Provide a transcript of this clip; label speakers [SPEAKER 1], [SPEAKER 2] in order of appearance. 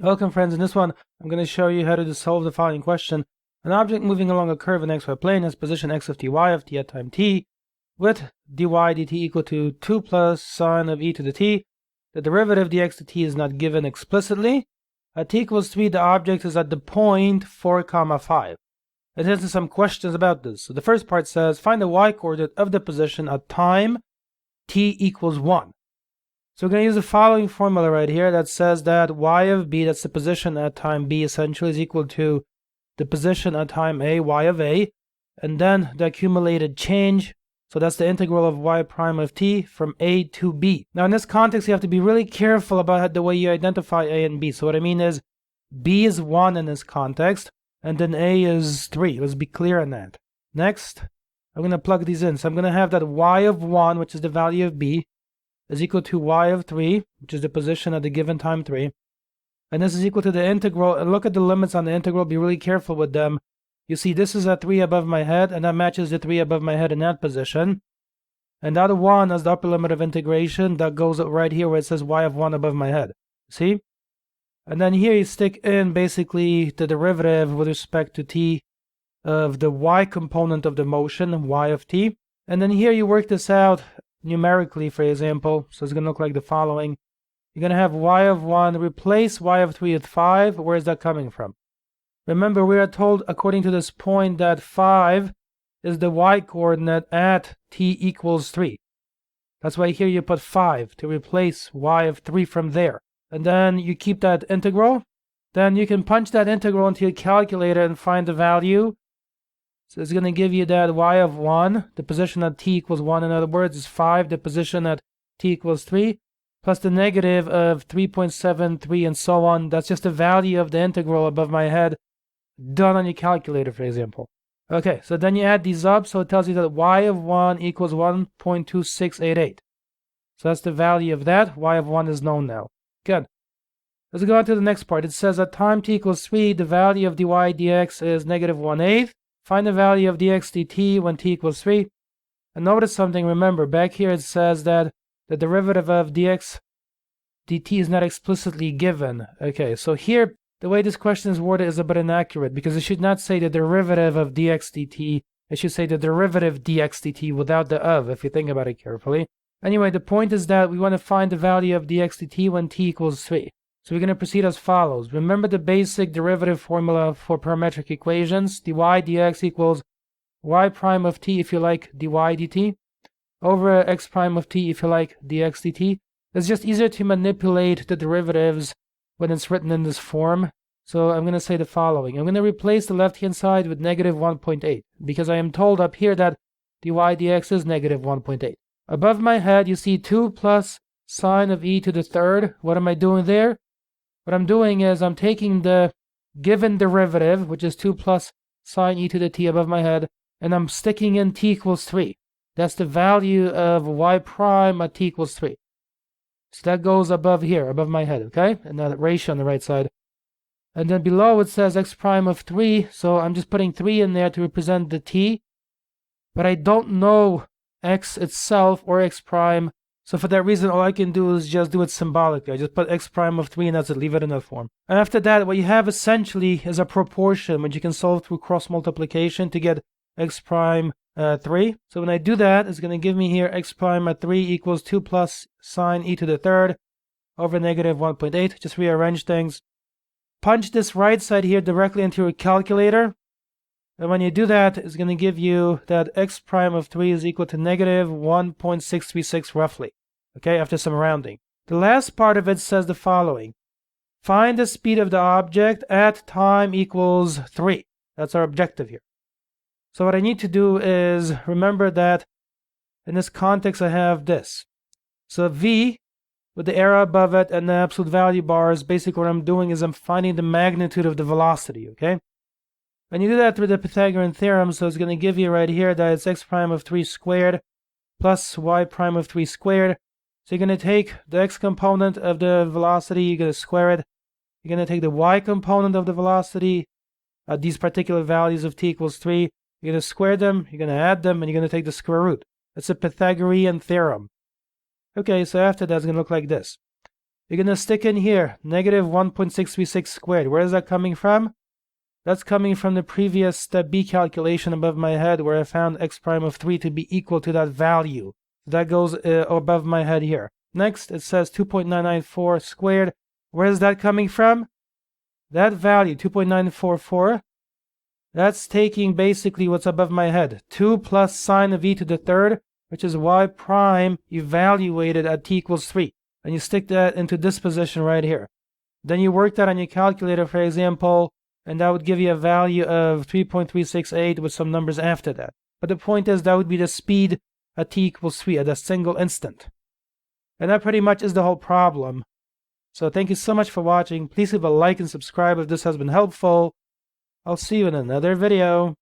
[SPEAKER 1] Welcome friends, in this one I'm going to show you how to solve the following question. An object moving along a curve in xy plane has position x of t, y of t at time t, with dy dt equal to 2 plus sine of e to the t. The derivative dx to t is not given explicitly. At t equals 3, the object is at the point 4, 5. It has some questions about this. So the first part says, find the y-coordinate of the position at time t equals 1. So we're going to use the following formula right here that says that y of b, that's the position at time b, essentially is equal to the position at time a, y of a, and then the accumulated change. So that's the integral of y prime of t from a to b. Now in this context, you have to be really careful about the way you identify a and b. So what I mean is b is 1 in this context, and then a is 3. Let's be clear on that. Next, I'm going to plug these in. So I'm going to have that y of 1, which is the value of b, is equal to y of 3, which is the position at the given time 3. And this is equal to the integral. And look at the limits on the integral. Be really careful with them. You see, this is at 3 above my head, and that matches the 3 above my head in that position. And that 1 as the upper limit of integration, that goes right here where it says y of 1 above my head. See? And then here you stick in basically the derivative with respect to t of the y component of the motion, y of t. And then here you work this out numerically, for example. So it's going to look like the following. You're going to have y of 1 replace y of 3 with 5. Where is that coming from? Remember, we are told according to this point that 5 is the y coordinate at t equals 3. That's why here you put 5 to replace y of 3 from there. And then you keep that integral. Then you can punch that integral into your calculator and find the value. So it's going to give you that y of 1, the position at t equals 1, in other words, is 5, the position at t equals 3, plus the negative of 3.73 and so on. That's just the value of the integral above my head, done on your calculator, for example. Okay, so then you add these up, so it tells you that y of 1 equals 1.2688. So that's the value of that. Y of 1 is known now. Good. Let's go on to the next part. It says at time t equals 3, the value of dy dx is negative 1/8. Find the value of dx dt when t equals 3. And notice something, remember, back here it says that the derivative of dx dt is not explicitly given. Okay, so here, the way this question is worded is a bit inaccurate, because it should not say the derivative of dx dt, it should say the derivative dx dt without the of, if you think about it carefully. Anyway, the point is that we want to find the value of dx dt when t equals 3. So we're going to proceed as follows. Remember the basic derivative formula for parametric equations. Dy dx equals y prime of t, if you like, dy dt, over x prime of t, if you like, dx dt. It's just easier to manipulate the derivatives when it's written in this form. So I'm going to say the following. I'm going to replace the left-hand side with negative 1.8, because I am told up here that dy dx is negative 1.8. Above my head, you see 2 plus sine of e to the third. What am I doing there? What I'm doing is I'm taking the given derivative, which is 2 plus sine e to the t above my head, and I'm sticking in t equals 3. That's the value of y prime at t equals 3. So that goes above here, above my head, okay? And that ratio on the right side. And then below it says x prime of 3, so I'm just putting 3 in there to represent the t. But I don't know x itself or x prime. So for that reason, all I can do is just do it symbolically. I just put x prime of 3 and that's it, leave it in that form. And after that, what you have essentially is a proportion, which you can solve through cross multiplication to get x prime 3. So when I do that, it's going to give me here x prime at 3 equals 2 plus sine e to the third over negative 1.8. Just rearrange things. Punch this right side here directly into your calculator. And when you do that, it's going to give you that x prime of 3 is equal to negative 1.636 roughly. Okay, after some rounding. The last part of it says the following. Find the speed of the object at time equals 3. That's our objective here. So what I need to do is remember that in this context I have this. So v with the arrow above it and the absolute value bars, basically what I'm doing is I'm finding the magnitude of the velocity, okay? And you do that through the Pythagorean Theorem, so it's going to give you right here that it's x prime of 3 squared plus y prime of 3 squared. So you're going to take the x component of the velocity, you're going to square it. You're going to take the y component of the velocity at these particular values of t equals 3. You're going to square them, you're going to add them, and you're going to take the square root. That's a Pythagorean Theorem. Okay, so after that, it's going to look like this. you're going to stick in here, negative 1.636 squared. Where is that coming from? That's coming from the previous step B calculation above my head, where I found x prime of 3 to be equal to that value. That goes above my head here. Next, it says 2.994 squared. Where is that coming from? That value, 2.944, that's taking basically what's above my head. 2 plus sine of e to the third, which is y prime evaluated at t equals 3. And you stick that into this position right here. Then you work that on your calculator, for example, and that would give you a value of 3.368 with some numbers after that. But the point is, that would be the speed at t equals 3 at a single instant. And that pretty much is the whole problem. So thank you so much for watching. Please leave a like and subscribe if this has been helpful. I'll see you in another video.